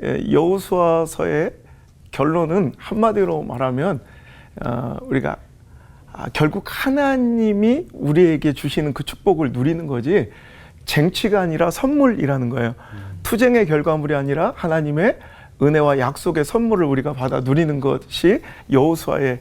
여호수아서의 결론은 한마디로 말하면 우리가 결국 하나님이 우리에게 주시는 그 축복을 누리는 거지 쟁취가 아니라 선물이라는 거예요. 투쟁의 결과물이 아니라 하나님의 은혜와 약속의 선물을 우리가 받아 누리는 것이 여호수아의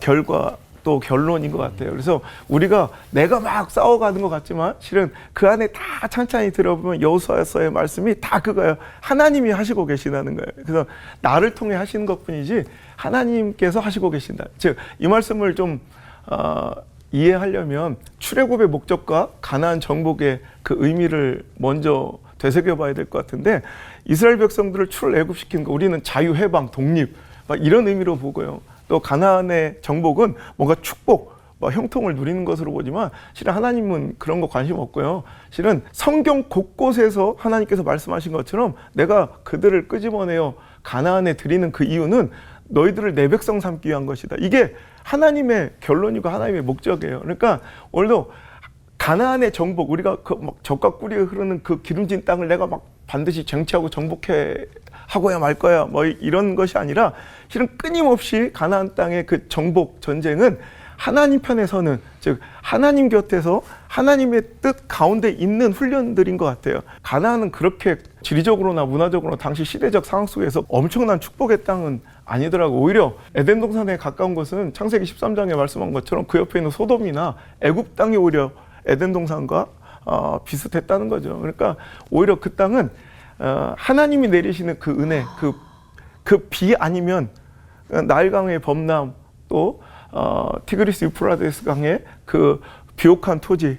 결과 또 결론인 것 같아요. 그래서 우리가 내가 막 싸워가는 것 같지만 실은 그 안에 다 찬찬히 들어보면 여호수아서의 말씀이 다 그거예요. 하나님이 하시고 계시다는 거예요. 그래서 나를 통해 하시는 것뿐이지 하나님께서 하시고 계신다. 즉 이 말씀을 좀 이해하려면 출애굽의 목적과 가나안 정복의 그 의미를 먼저 되새겨봐야 될 것 같은데 이스라엘 백성들을 출애굽시킨 거 우리는 자유, 해방, 독립 막 이런 의미로 보고요. 또 가나안의 정복은 뭔가 축복, 형통을 누리는 것으로 보지만 실은 하나님은 그런 거 관심 없고요. 실은 성경 곳곳에서 하나님께서 말씀하신 것처럼 내가 그들을 끄집어내어 가나안에 드리는 그 이유는 너희들을 내 백성 삼기 위한 것이다. 이게 하나님의 결론이고 하나님의 목적이에요. 그러니까 오늘도 가나안의 정복, 우리가 그 막 젖과 꿀이 흐르는 그 기름진 땅을 내가 막 반드시 쟁취하고 정복해 하고야 말 거야 뭐 이런 것이 아니라 실은 끊임없이 가나안 땅의 그 정복 전쟁은 하나님 편에 서는, 즉 하나님 곁에서 하나님의 뜻 가운데 있는 훈련들인 것 같아요. 가나안은 그렇게 지리적으로나 문화적으로 당시 시대적 상황 속에서 엄청난 축복의 땅은 아니더라고. 오히려 에덴 동산에 가까운 것은 창세기 13장에 말씀한 것처럼 그 옆에 있는 소돔이나 애굽 땅이 오히려 에덴 동산과 비슷했다는 거죠. 그러니까 오히려 그 땅은 하나님이 내리시는 그 은혜, 그 비 아니면 나일강의 범람, 또 티그리스 유프라데스 강의 그 비옥한 토지,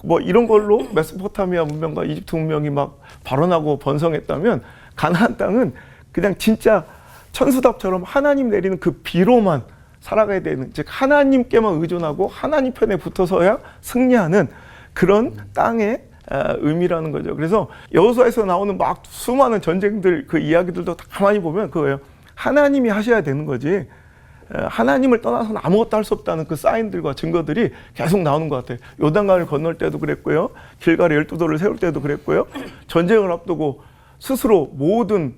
뭐 이런 걸로 메소포타미아 문명과 이집트 문명이 막 발원하고 번성했다면 가나안 땅은 그냥 진짜 천수답처럼 하나님 내리는 그 비로만 살아가야 되는, 즉 하나님께만 의존하고 하나님 편에 붙어서야 승리하는 그런 땅의 의미라는 거죠. 그래서 여호수아에서 나오는 막 수많은 전쟁들 그 이야기들도 다 가만히 보면 그거예요. 하나님이 하셔야 되는 거지 하나님을 떠나서는 아무것도 할 수 없다는 그 사인들과 증거들이 계속 나오는 것 같아요. 요단강을 건널 때도 그랬고요. 길갈에 12돌을 세울 때도 그랬고요. 전쟁을 앞두고 스스로 모든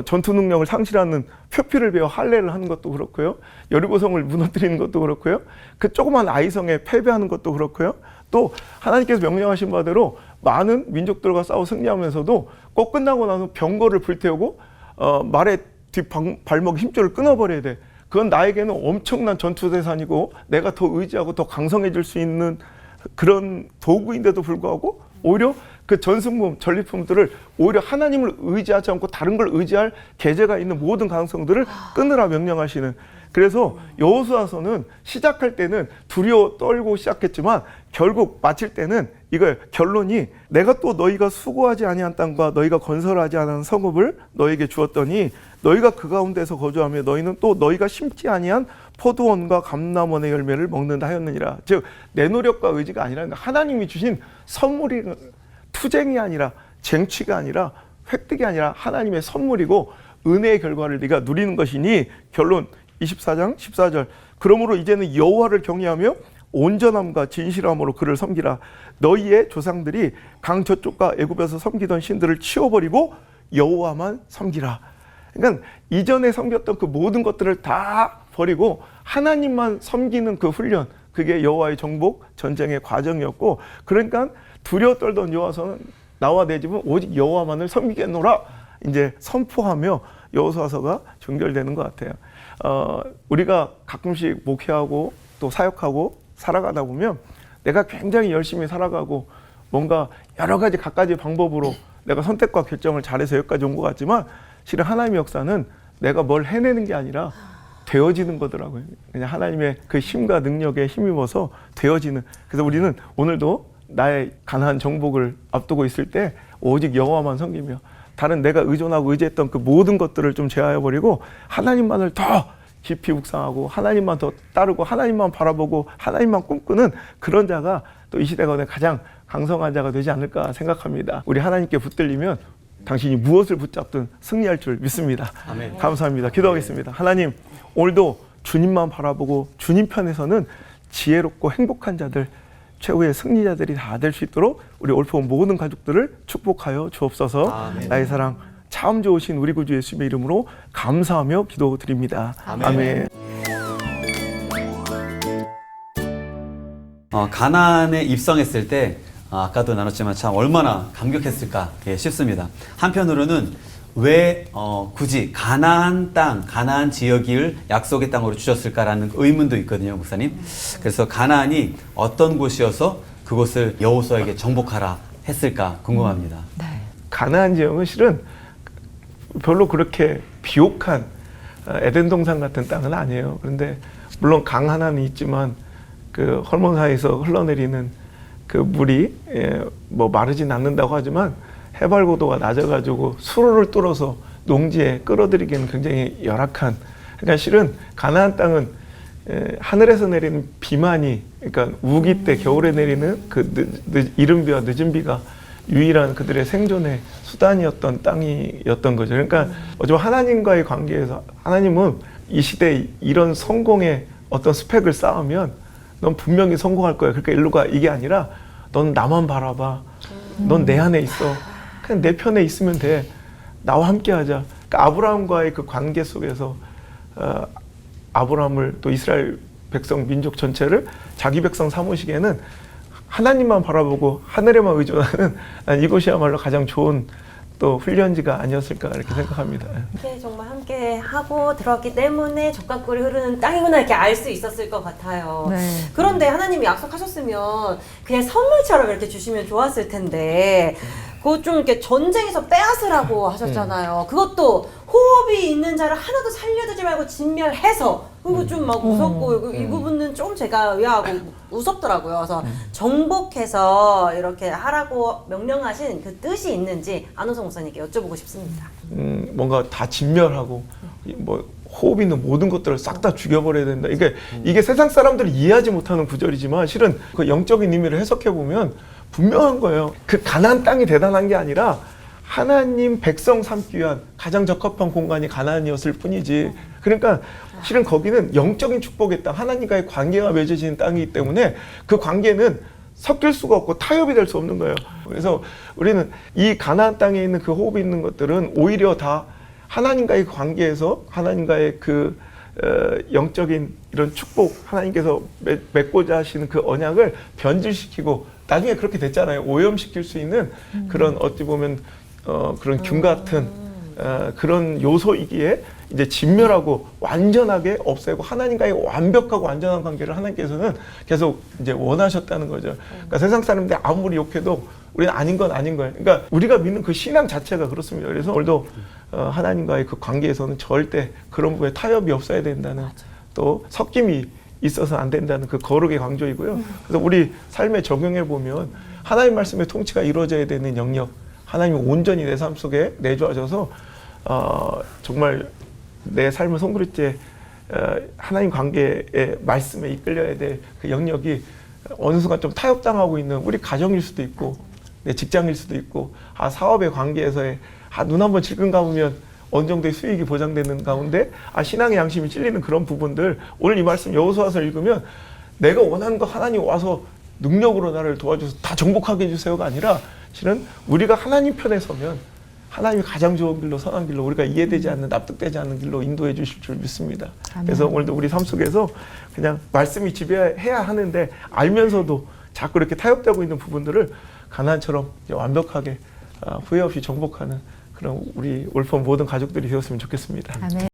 전투 능력을 상실하는 표피를 베어 할례를 하는 것도 그렇고요. 여리고성을 무너뜨리는 것도 그렇고요. 그 조그만 아이성에 패배하는 것도 그렇고요. 또 하나님께서 명령하신 바대로 많은 민족들과 싸워 승리하면서도 꼭 끝나고 나서 병거를 불태우고 말의 뒷발목 힘줄을 끊어버려야 돼. 그건 나에게는 엄청난 전투대산이고 내가 더 의지하고 더 강성해질 수 있는 그런 도구인데도 불구하고 오히려 그 전승품, 전리품들을 오히려 하나님을 의지하지 않고 다른 걸 의지할 계제가 있는 모든 가능성들을 끊으라 명령하시는. 그래서 여호수아서는 시작할 때는 두려워 떨고 시작했지만 결국 마칠 때는 이거예요. 결론이 내가 또 너희가 수고하지 아니한 땅과 너희가 건설하지 않은 성읍을 너희에게 주었더니 너희가 그 가운데서 거주하며 너희는 또 너희가 심지 아니한 포도원과 감람원의 열매를 먹는다 하였느니라. 즉 내 노력과 의지가 아니라 하나님이 주신 선물이, 투쟁이 아니라 쟁취가 아니라 획득이 아니라 하나님의 선물이고 은혜의 결과를 네가 누리는 것이니 결론 24장 14절 그러므로 이제는 여호와를 경외하며 온전함과 진실함으로 그를 섬기라. 너희의 조상들이 강 저쪽과 애굽에서 섬기던 신들을 치워버리고 여호와만 섬기라. 그러니까 이전에 섬겼던 그 모든 것들을 다 버리고 하나님만 섬기는 그 훈련, 그게 여호와의 정복 전쟁의 과정이었고, 그러니까 두려워 떨던 여호와서는 나와 내 집은 오직 여호와만을 섬기겠노라 이제 선포하며 여호수아서가 종결되는 것 같아요. 우리가 가끔씩 목회하고 또 사역하고 살아가다 보면 내가 굉장히 열심히 살아가고 뭔가 여러 가지 갖가지 방법으로 내가 선택과 결정을 잘해서 여기까지 온 것 같지만 실은 하나님의 역사는 내가 뭘 해내는 게 아니라 되어지는 거더라고요. 그냥 하나님의 그 힘과 능력에 힘입어서 되어지는. 그래서 우리는 오늘도 나의 가나안 정복을 앞두고 있을 때 오직 여호와만 섬기며 다른 내가 의존하고 의지했던 그 모든 것들을 좀 제하여버리고 하나님만을 더 깊이 묵상하고 하나님만 더 따르고 하나님만 바라보고 하나님만 꿈꾸는 그런 자가 또 이 시대 가운데 가장 강성한 자가 되지 않을까 생각합니다. 우리 하나님께 붙들리면 당신이 무엇을 붙잡든 승리할 줄 믿습니다. 아멘. 감사합니다. 기도하겠습니다. 하나님, 오늘도 주님만 바라보고 주님 편에서는 지혜롭고 행복한 자들, 최후의 승리자들이 다 될 수 있도록 우리 올포 모든 가족들을 축복하여 주옵소서. 아멘. 나의 사랑 참 좋으신 우리 구주 예수님의 이름으로 감사하며 기도드립니다. 아멘. 가나안에 입성했을 때 아까도 나눴지만 참 얼마나 감격했을까 싶습니다. 한편으로는 왜 굳이 가나안 땅, 가나안 지역을 약속의 땅으로 주셨을까라는 의문도 있거든요, 목사님. 그래서 가나안이 어떤 곳이어서 그곳을 여호수아에게 정복하라 했을까 궁금합니다. 네. 가나안 지역은 실은 별로 그렇게 비옥한 에덴 동산 같은 땅은 아니에요. 그런데 물론 강 하나는 있지만 그 헐몬 사이에서 흘러내리는 그 물이 뭐 마르진 않는다고 하지만 해발 고도가 낮아가지고 수로를 뚫어서 농지에 끌어들이기는 굉장히 열악한. 그러니까 실은 가나안 땅은 하늘에서 내리는 비만이, 그러니까 우기 때 겨울에 내리는 그 이른 비와 늦은 비가 유일한 그들의 생존의 수단이었던 땅이었던 거죠. 그러니까 어쩌면 하나님과의 관계에서 하나님은 이 시대에 이런 성공의 어떤 스펙을 쌓으면 넌 분명히 성공할 거야. 그러니까 일로 가. 이게 아니라 넌 나만 바라봐. 넌 내 안에 있어. 그냥 내 편에 있으면 돼. 나와 함께 하자. 그러니까 아브라함과의 그 관계 속에서 아브라함을 또 이스라엘 백성 민족 전체를 자기 백성 삼으시기에는 하나님만 바라보고 하늘에만 의존하는 난 이곳이야말로 가장 좋은 또 훈련지가 아니었을까 이렇게 생각합니다. 이렇게 정말 함께 하고 들어왔기 때문에 적각골이 흐르는 땅이구나 이렇게 알 수 있었을 것 같아요. 네. 그런데 하나님이 약속하셨으면 그냥 선물처럼 이렇게 주시면 좋았을 텐데 그거 좀 이렇게 전쟁에서 빼앗으라고 하셨잖아요. 그것도 호흡이 있는 자를 하나도 살려두지 말고 진멸해서 그리고 좀 막 무섭고 이 부분은 좀 제가 의아하고 무섭더라고요. 그래서 정복해서 이렇게 하라고 명령하신 그 뜻이 있는지 안호성 목사님께 여쭤보고 싶습니다. 뭔가 다 진멸하고 뭐 호흡 있는 모든 것들을 싹 다 죽여버려야 된다. 이게 세상 사람들이 이해하지 못하는 구절이지만 실은 그 영적인 의미를 해석해 보면 분명한 거예요. 그 가나안 땅이 대단한 게 아니라 하나님 백성 삼기 위한 가장 적합한 공간이 가나안이었을 뿐이지. 그러니까 실은 거기는 영적인 축복의 땅, 하나님과의 관계가 맺어지는 땅이기 때문에 그 관계는 섞일 수가 없고 타협이 될 수 없는 거예요. 그래서 우리는 이 가나안 땅에 있는 그 호흡이 있는 것들은 오히려 다 하나님과의 관계에서 하나님과의 그 영적인 이런 축복, 하나님께서 맺고자 하시는 그 언약을 변질시키고 나중에 그렇게 됐잖아요. 오염시킬 수 있는 그런 어찌 보면 그런 균 같은 그런 요소이기에 이제 진멸하고 완전하게 없애고 하나님과의 완벽하고 완전한 관계를 하나님께서는 계속 이제 원하셨다는 거죠. 그러니까 세상 사람들이 아무리 욕해도 우리는 아닌 건 아닌 거예요. 그러니까 우리가 믿는 그 신앙 자체가 그렇습니다. 그래서 오늘도 하나님과의 그 관계에서는 절대 그런 부분에 타협이 없어야 된다는 또 섞임이 있어서 안 된다는 그 거룩의 강조이고요. 그래서 우리 삶에 적용해 보면 하나님 말씀의 통치가 이루어져야 되는 영역, 하나님이 온전히 내 삶 속에 내주하셔서 정말 내 삶을 송두리째 하나님 관계의 말씀에 이끌려야 될 그 영역이 어느 순간 좀 타협당하고 있는 우리 가정일 수도 있고 내 직장일 수도 있고 사업의 관계에서의 눈 한번 질끈 감으면 어느 정도의 수익이 보장되는 가운데 신앙의 양심이 찔리는 그런 부분들, 오늘 이 말씀 여호수아서 읽으면 내가 원하는 거 하나님 와서 능력으로 나를 도와줘서 다 정복하게 해주세요가 아니라 실은 우리가 하나님 편에 서면 하나님이 가장 좋은 길로, 선한 길로, 우리가 이해되지 않는, 납득되지 않는 길로 인도해 주실 줄 믿습니다. 아멘. 그래서 오늘도 우리 삶 속에서 그냥 말씀이 지배해야 하는데 알면서도 자꾸 이렇게 타협되고 있는 부분들을 가나안처럼 완벽하게 후회 없이 정복하는 그런 우리 올폰 모든 가족들이 되었으면 좋겠습니다. 아멘.